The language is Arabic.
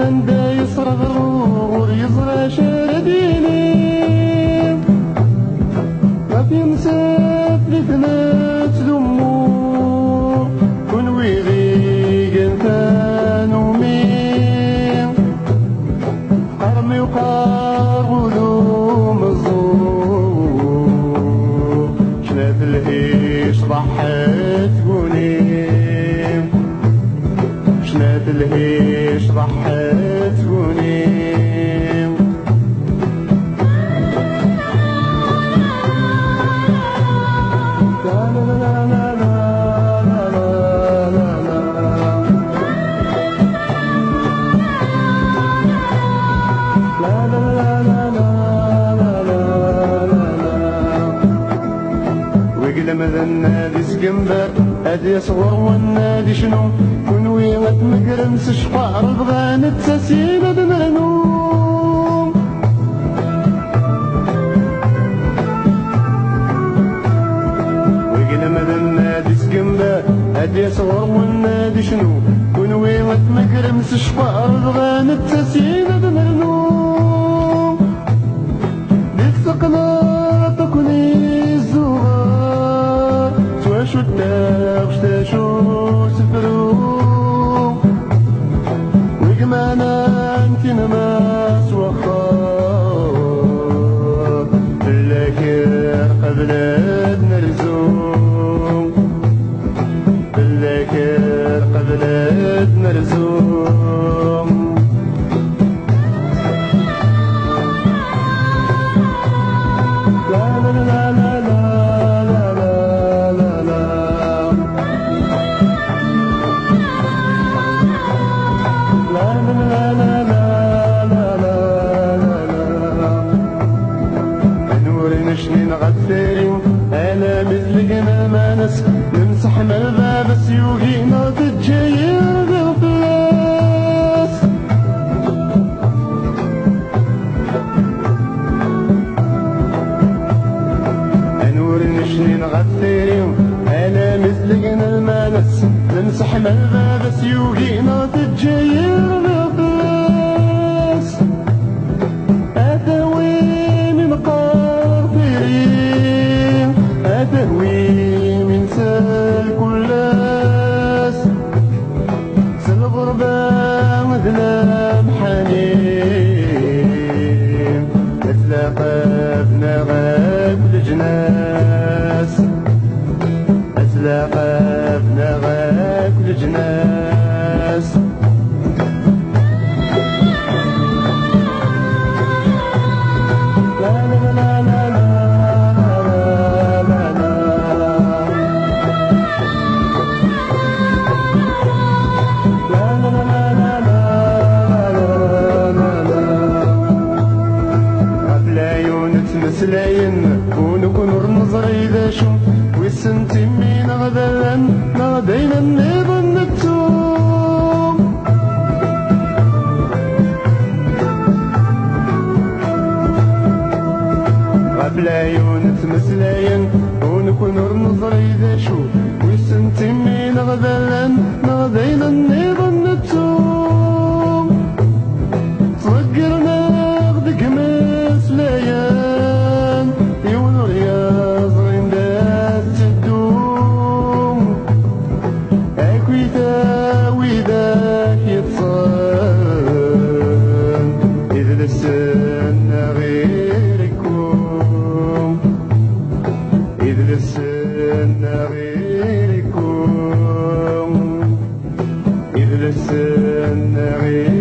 مثلا دا يصرف الغور يزرع شرديني ما في مساف لثنات دموع كون ويغيق انت نومين قرمي وقار ذوم الزور شنات الهيش ضحت قوليم شنات الهيش ضحت قوليم وقل مذنادي سكنبر هادي صغر والنادي شنو كون ويغت مقرمس شقار البغان التسيلة بمعنوم وقل مذنادي سكنبر هادي صغر والنادي شنو كون ويغت مقرمس شقار البغان التسيلة بمعنوم ديك سقنا تكوني الزغار شو الداغ شتاشو سفرو وقمانا انتي نماس وخار باللاكر قبلت نرزوم باللاكر قبلت نرزوم لا لا لا لا لا شنين غثارين انا مثلقنا ما نس نمسح من الباب سيوقينا تتجاير بالفلاس انورين شنين غثارين انا مثلقنا ما نس نمسح من الباب سيوقينا تتجاير بالفلاس اتاوي من أدهوي من سال كلاس سل غربة مذنب حنين أتلاقى بنغاب الجناس أتلاقى بنغاب الجناس لا لا لا لا لا مسلاين ونكون نظري ذا شو ويسنتي مين غدا نادينا نظن التوم قبل عيون مسلاين ونكون نظري ذا شو ويسنتي مين غدا نادينا نظن التوم صقرنا غدك مسلاين غيركم إذ لسنا غيركم